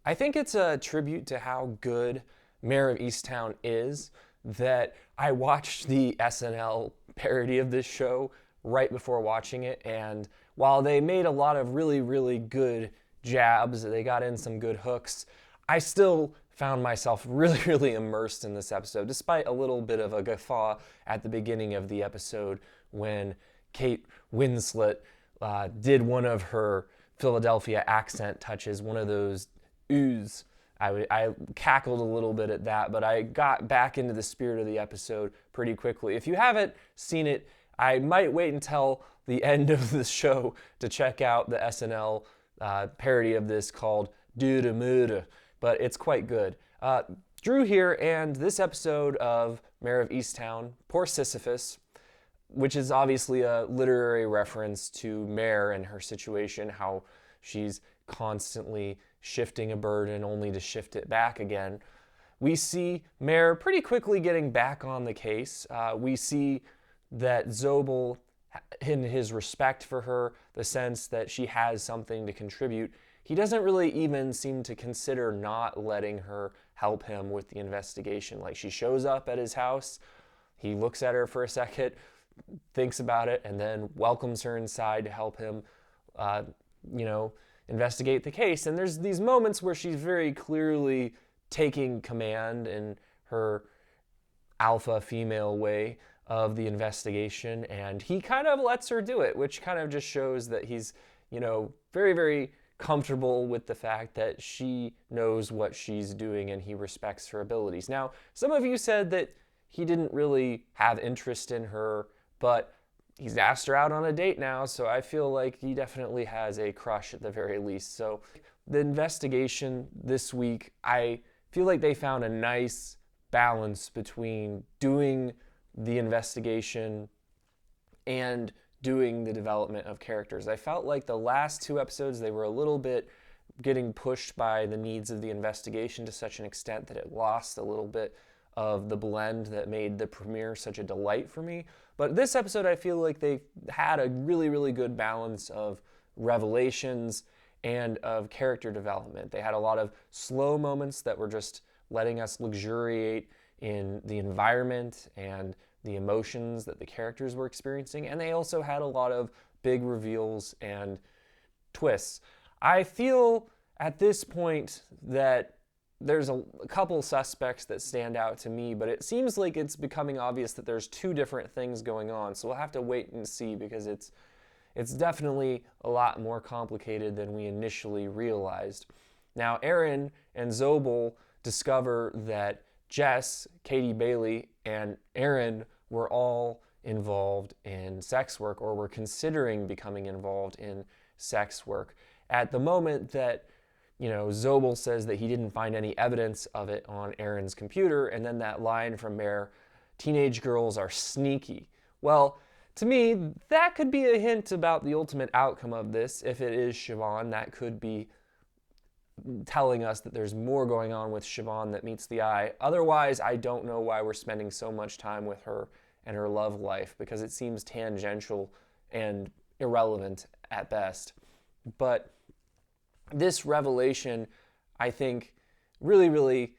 I think it's a tribute to how good Mare of Easttown is that I watched the SNL parody of this show right before watching it. And while they made a lot of really, really good jabs, they got in some good hooks, I still found myself really, really immersed in this episode, despite a little bit of a guffaw at the beginning of the episode when Kate Winslet did one of her Philadelphia accent touches, one of those oohs. I cackled a little bit at that, but I got back into the spirit of the episode pretty quickly. If you haven't seen it, I might wait until the end of the show to check out the SNL parody of this called Do de Mood, but it's quite good. Drew here, and this episode of Mare of Easttown, poor Sisyphus, which is obviously a literary reference to Mare and her situation, how she's constantly shifting a burden only to shift it back again. We see Mare pretty quickly getting back on the case. We see that Zobel, in his respect for her, the sense that she has something to contribute, he doesn't really even seem to consider not letting her help him with the investigation. Like, she shows up at his house, he looks at her for a second, thinks about it, and then welcomes her inside to help him, investigate the case. And there's these moments where she's very clearly taking command in her alpha female way of the investigation, and he kind of lets her do it, which kind of just shows that he's, very, very comfortable with the fact that she knows what she's doing and he respects her abilities. Now, some of you said that he didn't really have interest in her, but he's asked her out on a date now, so I feel like he definitely has a crush at the very least. So the investigation this week, I feel like they found a nice balance between doing the investigation and doing the development of characters. I felt like the last two episodes, they were a little bit getting pushed by the needs of the investigation to such an extent that it lost a little bit of the blend that made the premiere such a delight for me. But this episode, I feel like they had a really, really good balance of revelations and of character development. They had a lot of slow moments that were just letting us luxuriate in the environment and the emotions that the characters were experiencing. And they also had a lot of big reveals and twists. I feel at this point that there's a couple suspects that stand out to me, but it seems like it's becoming obvious that there's two different things going on. So we'll have to wait and see, because it's definitely a lot more complicated than we initially realized. Now, Aaron and Zobel discover that Jess, Katie Bailey, and Aaron were all involved in sex work, or were considering becoming involved in sex work. At the moment that Zobel says that he didn't find any evidence of it on Aaron's computer, and then that line from Mare, teenage girls are sneaky. Well, to me, that could be a hint about the ultimate outcome of this. If it is Siobhan, that could be telling us that there's more going on with Siobhan that meets the eye. Otherwise, I don't know why we're spending so much time with her and her love life, because it seems tangential and irrelevant at best. But this revelation, I think, really, really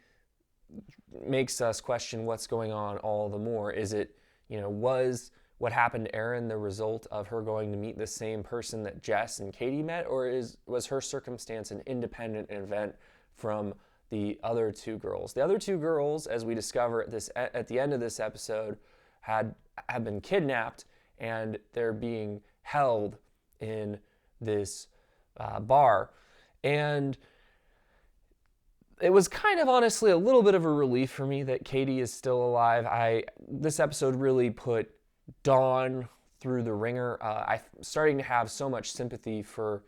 makes us question what's going on all the more. Is it, was what happened to Aaron the result of her going to meet the same person that Jess and Katie met, or was her circumstance an independent event from the other two girls? The other two girls, as we discover at the end of this episode, have been kidnapped, and they're being held in this bar. And it was kind of honestly a little bit of a relief for me that Katie is still alive. This episode really put Dawn through the ringer. I'm starting to have so much sympathy for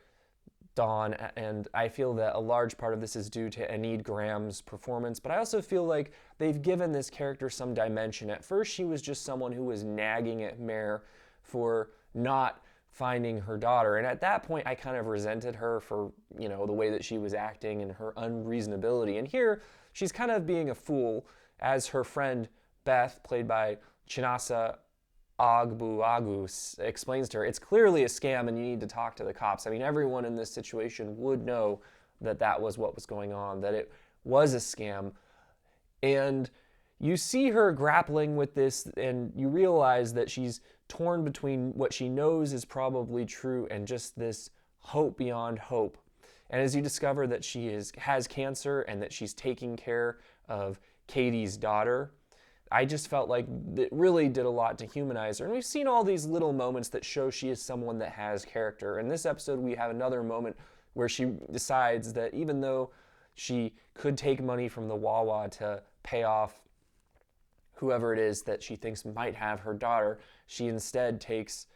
Dawn, and I feel that a large part of this is due to Enid Graham's performance, but I also feel like they've given this character some dimension. At first, she was just someone who was nagging at Mare for not finding her daughter, and at that point, I kind of resented her for, the way that she was acting and her unreasonability. And here, she's kind of being a fool, as her friend Beth, played by Chinasa Agbu explains to her, it's clearly a scam and you need to talk to the cops. I mean, everyone in this situation would know that that was what was going on, that it was a scam. And you see her grappling with this, and you realize that she's torn between what she knows is probably true and just this hope beyond hope. And as you discover that she has cancer and that she's taking care of Katie's daughter, I just felt like it really did a lot to humanize her. And we've seen all these little moments that show she is someone that has character. In this episode, we have another moment where she decides that even though she could take money from the Wawa to pay off whoever it is that she thinks might have her daughter, she instead takes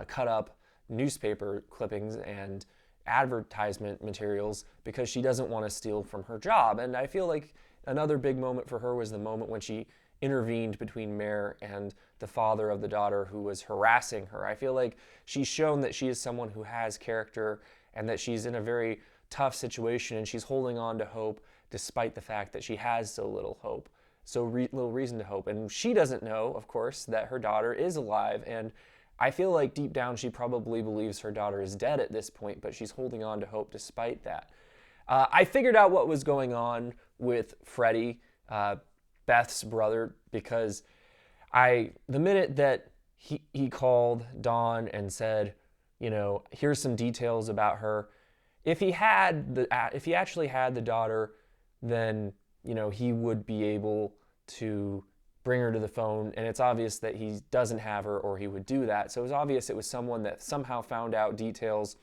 cut up newspaper clippings and advertisement materials because she doesn't want to steal from her job. And I feel like another big moment for her was the moment when she intervened between Mare and the father of the daughter who was harassing her. I feel like she's shown that she is someone who has character and that she's in a very tough situation, and she's holding on to hope despite the fact that she has so little hope, so little reason to hope. And she doesn't know, of course, that her daughter is alive, and I feel like deep down she probably believes her daughter is dead at this point, but she's holding on to hope despite that. I figured out what was going on with Freddie, Beth's brother, because the minute that he called Dawn and said, you know, here's some details about her, if he actually had the daughter, then, you know, he would be able to bring her to the phone, and it's obvious that he doesn't have her or he would do that. So it was obvious it was someone that somehow found out details,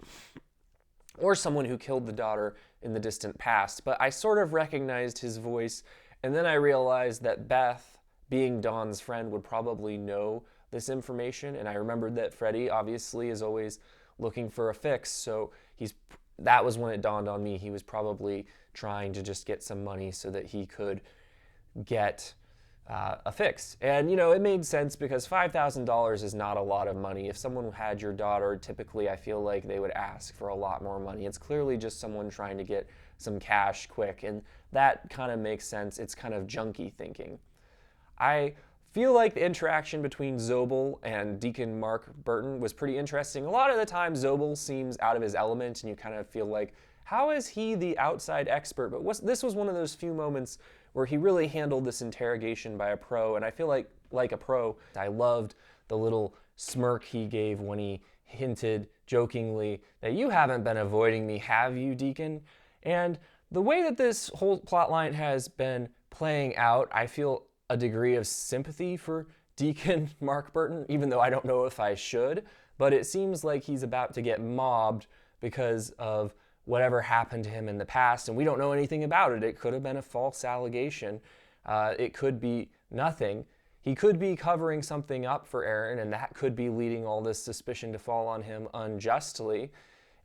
or someone who killed the daughter in the distant past. But I sort of recognized his voice, and then I realized that Beth, being Dawn's friend, would probably know this information, and I remembered that Freddie obviously is always looking for a fix, so that was when it dawned on me he was probably trying to just get some money so that he could get a fix. And, you know, it made sense because $5,000 is not a lot of money. If someone had your daughter, typically I feel like they would ask for a lot more money. It's clearly just someone trying to get some cash quick, and that kind of makes sense. It's kind of junky thinking. I feel like the interaction between Zobel and Deacon Mark Burton was pretty interesting. A lot of the time Zobel seems out of his element, and you kind of feel like, how is he the outside expert? But this was one of those few moments where he really handled this interrogation by a pro, and I feel like a pro. I loved the little smirk he gave when he hinted jokingly that you haven't been avoiding me, have you, Deacon? And the way that this whole plotline has been playing out, I feel a degree of sympathy for Deacon Mark Burton, even though I don't know if I should, but it seems like he's about to get mobbed because of whatever happened to him in the past, and we don't know anything about it. It could have been a false allegation. It could be nothing. He could be covering something up for Aaron, and that could be leading all this suspicion to fall on him unjustly.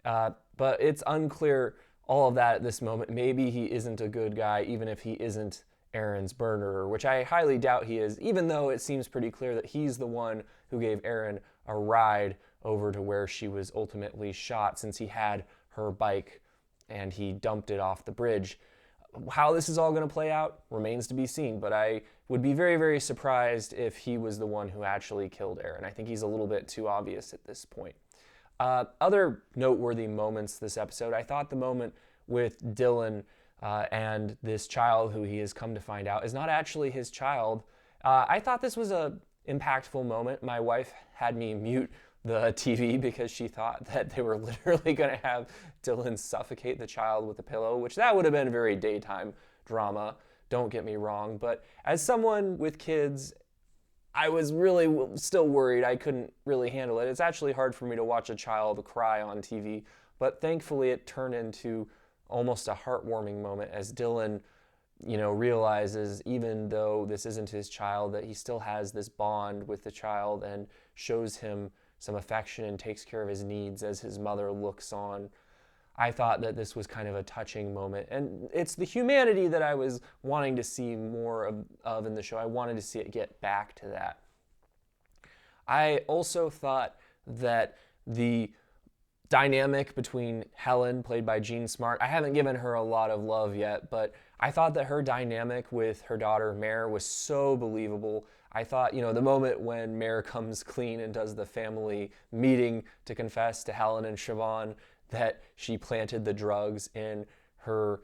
But it's unclear, all of that at this moment. Maybe he isn't a good guy, even if he isn't Aaron's murderer, which I highly doubt he is, even though it seems pretty clear that he's the one who gave Aaron a ride over to where she was ultimately shot, since he had her bike and he dumped it off the bridge. How this is all going to play out remains to be seen, but I would be very, very surprised if he was the one who actually killed Aaron. I think he's a little bit too obvious at this point. Other noteworthy moments this episode, I thought the moment with Dylan and this child who he has come to find out is not actually his child. I thought this was a impactful moment. My wife had me mute the TV because she thought that they were literally going to have Dylan suffocate the child with a pillow, which that would have been very daytime drama, don't get me wrong. But as someone with kids, I was really still worried. I couldn't really handle it. It's actually hard for me to watch a child cry on TV, but thankfully it turned into almost a heartwarming moment as Dylan, you know, realizes, even though this isn't his child, that he still has this bond with the child and shows him some affection and takes care of his needs as his mother looks on. I thought that this was kind of a touching moment, and it's the humanity that I was wanting to see more of in the show. I wanted to see it get back to that. I also thought that the dynamic between Helen, played by Jean Smart, I haven't given her a lot of love yet, but I thought that her dynamic with her daughter Mare was so believable. I thought, you know, the moment when Mare comes clean and does the family meeting to confess to Helen and Siobhan that she planted the drugs in her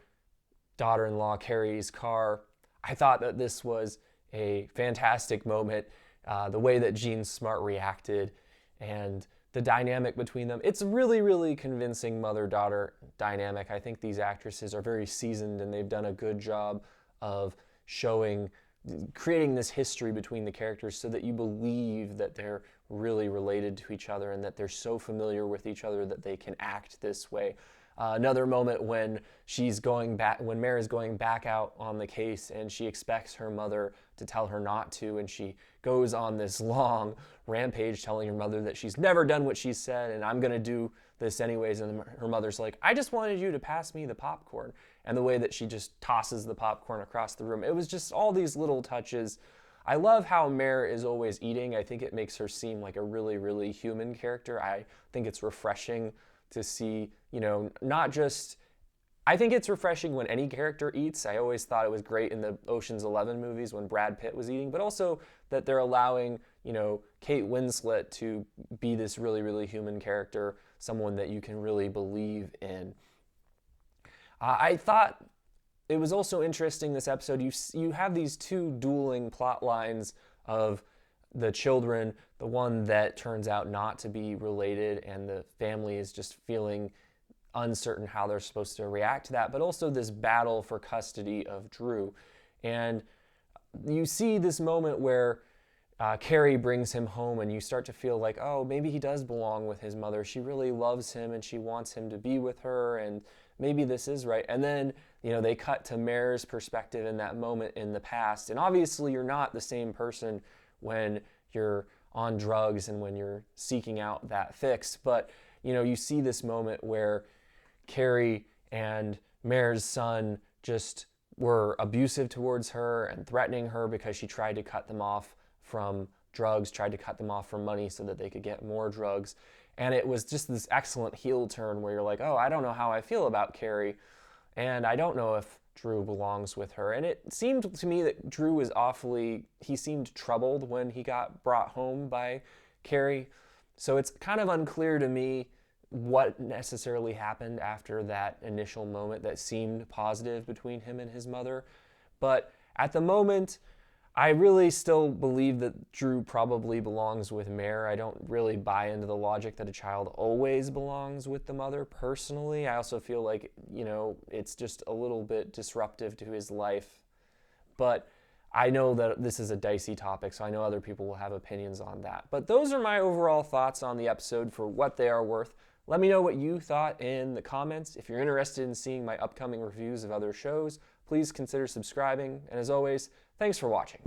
daughter-in-law Carrie's car. I thought that this was a fantastic moment. The way that Jean Smart reacted and the dynamic between them. It's really, really convincing mother-daughter dynamic. I think these actresses are very seasoned and they've done a good job of creating this history between the characters so that you believe that they're really related to each other and that they're so familiar with each other that they can act this way. Another moment when when Mare is going back out on the case and she expects her mother to tell her not to, and she goes on this long rampage telling her mother that she's never done what she said and I'm gonna do this anyways, and her mother's like, I just wanted you to pass me the popcorn, and the way that she just tosses the popcorn across the room. It was just all these little touches. I love how Mare is always eating. I think it makes her seem like a really, really human character. I think it's refreshing to see, not just, I think it's refreshing when any character eats. I always thought it was great in the Ocean's 11 movies when Brad Pitt was eating, but also that they're allowing, Kate Winslet to be this really, really human character, someone that you can really believe in. I thought it was also interesting this episode. You have these two dueling plot lines of the children, the one that turns out not to be related and the family is just feeling uncertain how they're supposed to react to that, but also this battle for custody of Drew. And you see this moment where Carrie brings him home and you start to feel like, oh, maybe he does belong with his mother. She really loves him and she wants him to be with her, and maybe this is right. And then, they cut to Mare's perspective in that moment in the past. And obviously you're not the same person when you're on drugs and when you're seeking out that fix. But, you see this moment where Carrie and Mare's son just were abusive towards her and threatening her because she tried to cut them off from drugs, tried to cut them off from money so that they could get more drugs. And it was just this excellent heel turn where you're like, oh, I don't know how I feel about Carrie, and I don't know if Drew belongs with her. And it seemed to me that Drew was he seemed troubled when he got brought home by Carrie. So it's kind of unclear to me what necessarily happened after that initial moment that seemed positive between him and his mother. But at the moment, I really still believe that Drew probably belongs with Mare. I don't really buy into the logic that a child always belongs with the mother personally. I also feel like, it's just a little bit disruptive to his life. But I know that this is a dicey topic, so I know other people will have opinions on that. But those are my overall thoughts on the episode for what they are worth. Let me know what you thought in the comments. If you're interested in seeing my upcoming reviews of other shows, please consider subscribing. And as always, thanks for watching.